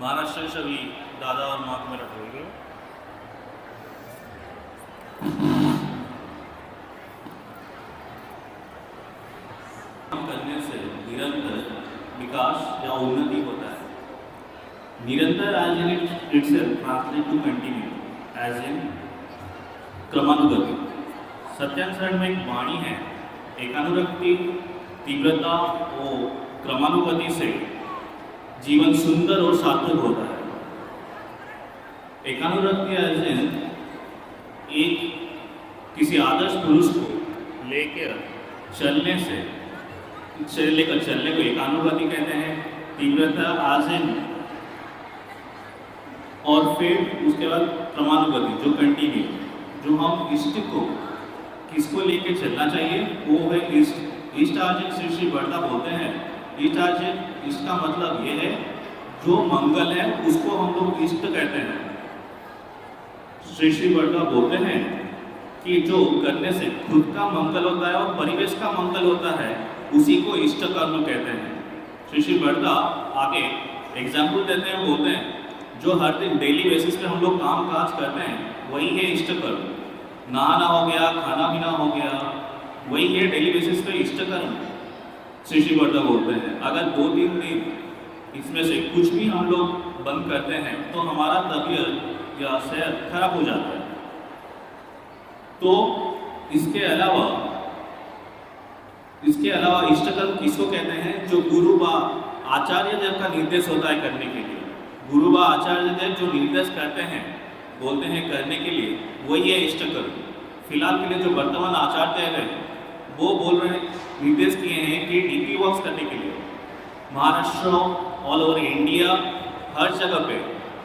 महाराष्ट्र सभी दादा और माँ को मेरा बोल करने से निरंतर विकास या उन्नति होता है। निरंतर age in itself translate to continue age in क्रमानुगति। सत्यांशरण में एक वाणी है, एकानुरक्ति तीव्रता और क्रमानुगति से जीवन सुंदर और सार्थक होता है। एकानुरक्ति एज इन एक किसी आदर्श पुरुष को लेकर चलने से लेकर चलने को एकानुगति कहते हैं। तीव्रता एज इन और फिर उसके बाद क्रमानुगति जो कंटिन्यू, जो हम इष्ट को किसको लेके चलना चाहिए वो है इष्ट। इष्ट आर्जित श्री श्री वर्ता बोलते हैं। इष्ट आर्जित, इसका मतलब ये है जो मंगल है उसको हम लोग इष्ट कहते हैं। श्री श्री वर्ता बोलते हैं कि जो करने से खुद का मंगल होता है और परिवेश का मंगल होता है उसी को इष्ट कर्म कहते हैं। श्री श्री वर्ता आगे एग्जाम्पल देते हैं, बोलते हैं जो हर दिन डेली बेसिस पे हम लोग काम काज करते हैं वही है इष्ट कर्म। नहाना हो गया, खाना पीना हो गया, वही है डेली बेसिस पे इष्ट कर्म। श्री श्री वर्ता बोलते हैं अगर 2-3 दिन इसमें से कुछ भी हम लोग बंद करते हैं तो हमारा तबीयत या सेहत खराब हो जाता है। तो इसके अलावा इष्ट कर्म किसको कहते हैं? जो गुरु व आचार्य देव का निर्देश होता है करने के लिए। गुरु व आचार्य देव जो निर्देश करते हैं, बोलते हैं करने के लिए, वही है इष्ट कर्म। फिलहाल के लिए जो वर्तमान आचार्य है वो बोल रहे हैं, निर्देश किए हैं कि डीपी वर्क्स करने के लिए महाराष्ट्र ऑल ओवर इंडिया हर जगह पे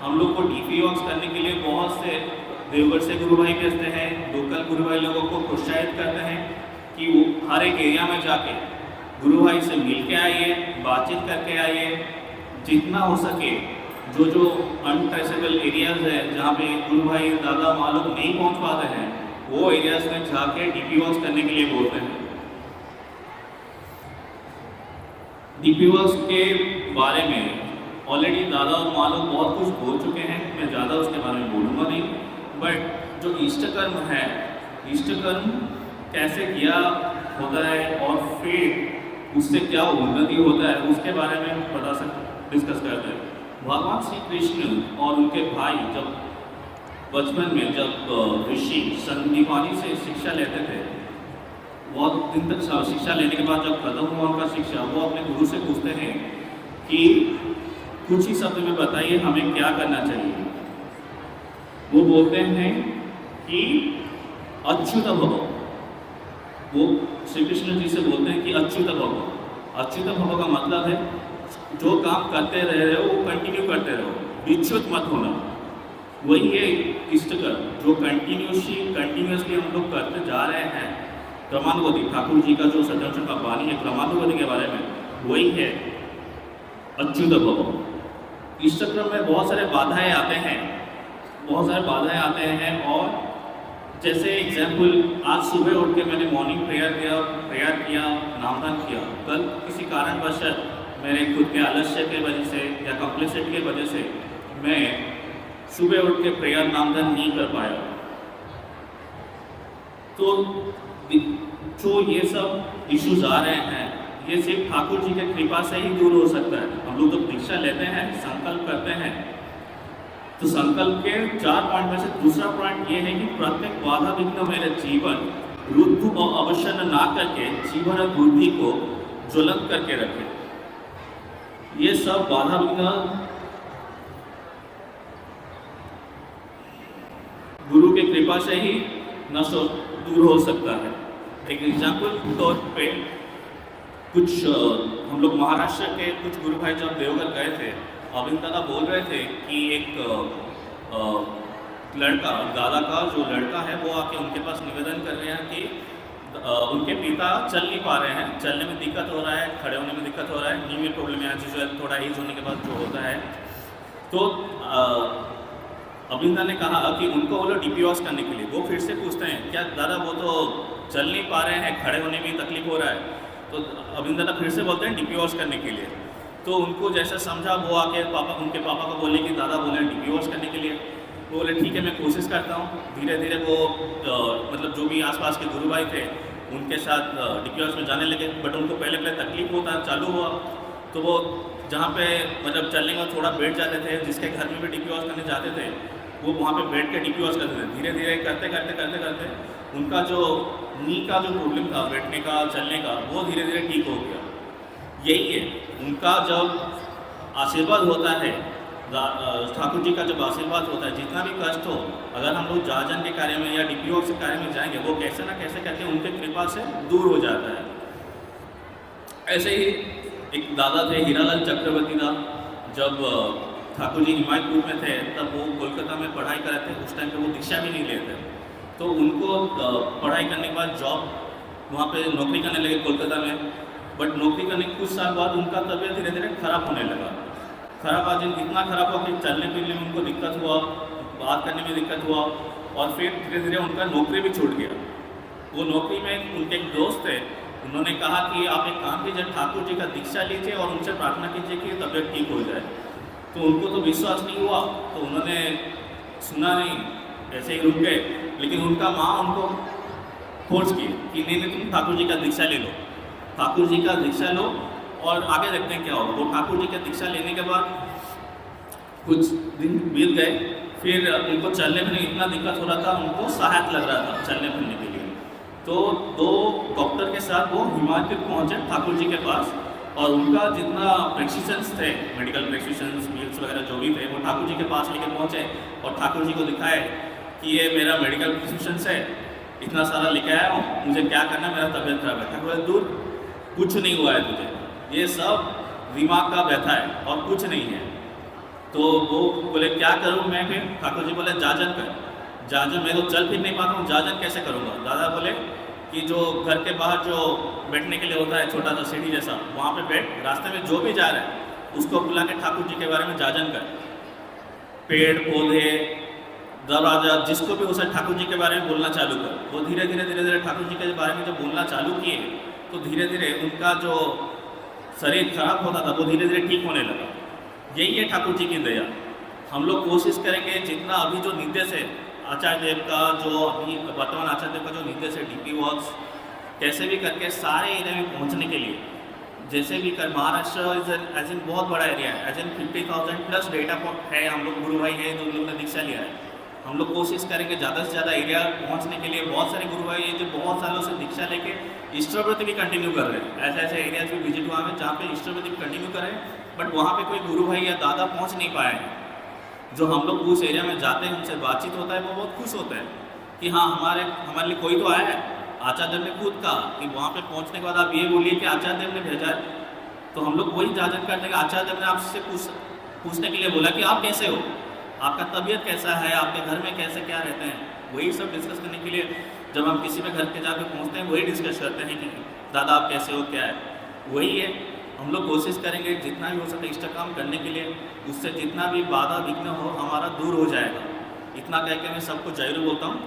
हम लोग को डीपी वर्क्स करने के लिए बहुत से देवगढ़ से गुरु भाई भेजते हैं। लोकल गुरु भाई लोगों को प्रोत्साहित करते हैं कि वो हर एक एरिया में जाके गुरु भाई से मिल के आइए, बातचीत करके आइए। जितना हो सके जो अनट्रेसेबल एरियाज है जहाँ पे गुरु भाई दादा माँ लोग नहीं पहुँच पाते हैं वो एरियाज में जाके डीपी वर्क्स करने के लिए बोलते हैं। डीपी वर्क्स के बारे में ऑलरेडी दादा और माँ लोग बहुत कुछ बोल चुके हैं, मैं ज़्यादा उसके बारे में बोलूँगा नहीं। बट जो इष्ट कर्म है, इष्ट कर्म कैसे किया होता है और फिर उससे क्या उन्नति होता है उसके बारे में डिस्कस करते हैं। भगवान श्री कृष्ण और उनके भाई जब बचपन में जब ऋषि संदीपानी से शिक्षा लेते थे, बहुत दिन तक शिक्षा लेने के बाद जब खत्म हुआ उनका शिक्षा, वो अपने गुरु से पूछते हैं कि कुछ ही शब्द में बताइए हमें क्या करना चाहिए। वो बोलते हैं कि अच्युत भव। वो श्री कृष्ण जी से बोलते हैं कि अच्युत भव। अच्युत भव का मतलब है जो काम करते रह रहे हो वो कंटिन्यू करते रहो, विच्युत मत होना। वही है इष्ट कर्म जो कंटिन्यूसली हम लोग करते जा रहे हैं। क्रमानुगति, ठाकुर जी का जो सत्यांशरण का वाणी है क्रमानुगति के बारे में, वही है अच्युत भव। इष्ट कर्म में बहुत सारे बाधाएं आते हैं और जैसे एग्जाम्पल आज सुबह उठ के मैंने मॉर्निंग प्रेयर किया, नामदान किया। कल किसी कारणवश मेरे खुद के आलस्य के वजह से या कम्प्लेसिटी के वजह से मैं सुबह उठ के प्रेयर नामदान नहीं कर पाया। तो जो ये सब इश्यूज आ रहे हैं ये सिर्फ ठाकुर जी के कृपा से ही दूर हो सकता है। हम लोग तो दीक्षा लेते हैं, संकल्प करते हैं, तो संकल्प के 4 पॉइंट में से दूसरा पॉइंट ये है कि प्रत्येक बाधा विघ्न मेरे जीवन रुद्धु और अवश्य ना करके जीवन बुद्धि को ज्वलंत करके रखे। ये सब बाधा विघ्न गुरु के कृपा से ही नष्ट दूर हो सकता है। एक एग्जाम्पल के तौर पे कुछ हम लोग महाराष्ट्र के कुछ गुरु भाई जब देवघर गए थे, अभिन दादा बोल रहे थे कि एक लड़का, दादा का जो लड़का है वो आके उनके पास निवेदन कर रहे हैं कि उनके पिता चल नहीं पा रहे हैं, चलने में दिक्कत हो रहा है, खड़े होने में दिक्कत हो रहा है, नी में प्रॉब्लम है, जो है थोड़ा एज होने के बाद जो होता है। तो अभिनंदन ने कहा कि उनको बोलो डीपी वॉश करने के लिए। वो फिर से पूछते हैं क्या दादा वो तो चल नहीं पा रहे हैं, खड़े होने में तकलीफ हो रहा है। तो अभिन दादा फिर से बोलते हैं डीपी वॉश करने के लिए। तो उनको जैसे समझा, वो आके उनके पापा को बोले कि दादा बोले डीपी वॉश करने के लिए। वो बोले ठीक है मैं कोशिश करता हूँ। धीरे धीरे वो मतलब जो भी आसपास के गुरु भाई थे उनके साथ डीपी वॉश में जाने लगे। बट उनको पहले पहले तकलीफ होता चालू हुआ, तो वो जहाँ पे मतलब चलने का थोड़ा बैठ जाते थे, जिसके घर में भी डीपी वॉश करने जाते थे वो वहाँ पे बैठ के डीपी वॉश करते थे। धीरे धीरे करते करते करते करते उनका जो नी का जो प्रॉब्लम था, बैठने का चलने का, वो धीरे धीरे ठीक हो गया। यही है उनका जब आशीर्वाद होता है, ठाकुर जी का जब आशीर्वाद होता है, जितना भी कष्ट हो, अगर हम लोग जाजन के कार्य में या डीपी वॉश के कार्य में जाएंगे, वो कैसे ना कैसे करके उनके कृपा से दूर हो जाता है। ऐसे ही एक दादा थे हीरालाल चक्रवर्ती दा, जब ठाकुर जी हिमायतपुर में थे तब वो कोलकाता में पढ़ाई कर रहे थे। उस टाइम पे वो दीक्षा भी नहीं लेते, तो उनको पढ़ाई करने के बाद जॉब वहाँ पे नौकरी करने लगे कोलकाता में। बट नौकरी करने के कुछ साल बाद उनका तबीयत धीरे धीरे खराब होने लगा। खराब आज इतना खराब हुआ कि चलने फिरने में उनको दिक्कत हुआ, बात करने में दिक्कत हुआ, और फिर धीरे धीरे उनका नौकरी भी छूट गया। वो नौकरी में उनके एक दोस्त थे, उन्होंने कहा कि आप एक काम कीजिए, ठाकुर जी का दीक्षा लीजिए और उनसे प्रार्थना कीजिए कि तबीयत ठीक हो जाए। तो उनको तो विश्वास नहीं हुआ, तो उन्होंने सुना नहीं, ऐसे ही रुक गए। लेकिन उनका माँ उनको फोर्स की कि नहीं तुम ठाकुर जी का दीक्षा ले लो, ठाकुर जी का दीक्षा लो और आगे देखते हैं क्या होगा। वो ठाकुर जी का दीक्षा लेने के बाद कुछ दिन बीत गए, फिर उनको चलने में इतना दिक्कत हो रहा था, उनको सहायक लग रहा था चलने फिरने के लिए। तो 2 डॉक्टर के साथ वो हिमाचल पहुँचे ठाकुर जी के पास, और उनका जितना प्रेस्क्रिप्शंस थे, मेडिकल प्रेस्क्रिप्शंस बिल्स वगैरह जो भी थे, वो ठाकुर जी के पास लेके पहुँचे और ठाकुर जी को दिखाए कि ये मेरा मेडिकल प्रेस्क्रिप्शंस है, इतना सारा लेके आया हूँ, मुझे क्या करना है, मेरा तबीयत खराब है। ठाकुर दूर कुछ नहीं हुआ है तुझे, ये सब दिमाग का व्यथा है और कुछ नहीं है। तो वो बोले क्या करूँ मैं? फिर ठाकुर जी बोले जाजन कर। जाजन मैं तो चल फिर नहीं पाता हूँ, जाजन कैसे करूँगा? दादा बोले कि जो घर के बाहर जो बैठने के लिए होता है छोटा सा सीढ़ी जैसा, वहाँ पे बैठ, रास्ते में जो भी जा रहा है उसको बुला के ठाकुर जी के बारे में जाजन कर। पेड़ पौधे दरवाजा जिसको भी उसे ठाकुर जी के बारे में बोलना चालू कर। वो धीरे धीरे धीरे धीरे ठाकुर जी के बारे में जब बोलना चालू किए तो धीरे धीरे उनका जो शरीर खराब होता था वो धीरे धीरे ठीक होने लगा। यही है ठाकुर जी की दया। हम लोग कोशिश करेंगे जितना अभी जो निर्देश है आचार्य देव का, जो अभी वर्तमान आचार्य देव का जो निर्देश है डीपी वॉक्स, कैसे भी करके सारे एरिया में पहुंचने के लिए जैसे भी कर, महाराष्ट्र एज इन बहुत बड़ा एरिया है, एज इन 50,000 प्लस डेटा है। हम लोग गुरु भाई हैं जो लोग ने दीक्षा लिया है, हम लोग कोशिश करेंगे ज़्यादा से ज़्यादा एरिया पहुंचने के लिए। बहुत सारे गुरु भाई हैं जो बहुत सालों से दीक्षा लेके ईष्टव्रत भी कंटिन्यू कर रहे हैं। ऐसे ऐसे एरियाज भी विजिट हुआ है जहाँ पे ईष्टव्रत भी कंटिन्यू कर रहे हैं, बट वहाँ पे कोई गुरु भाई या दादा पहुँच नहीं पाए हैं। जो हम लोग उस एरिया में जाते हैं, उनसे बातचीत होता है, वो बहुत खुश होते हैं कि हाँ हमारे लिए कोई तो आया है। आचार्य देव ने खुद कहा कि वहाँ पे पहुँचने के बाद आप ये बोलिए कि आचार्य देव ने भेजा है। तो हम लोग वही जाजन करते हैं कि आचार्य देव ने आपसे पूछने के लिए बोला कि आप कैसे हो, आपका तबीयत कैसा है, आपके घर में कैसे क्या रहते हैं। वही सब डिस्कस करने के लिए जब हम किसी में घर के जाके पहुँचते हैं, वही डिस्कस करते हैं कि दादा आप कैसे हो, क्या है। वही है, हम लोग कोशिश करेंगे जितना भी हो सके इष्ट काम करने के लिए, उससे जितना भी बाधा विघ्न हो हमारा दूर हो जाएगा। इतना कह के मैं सबको जरूर बोलता हूँ।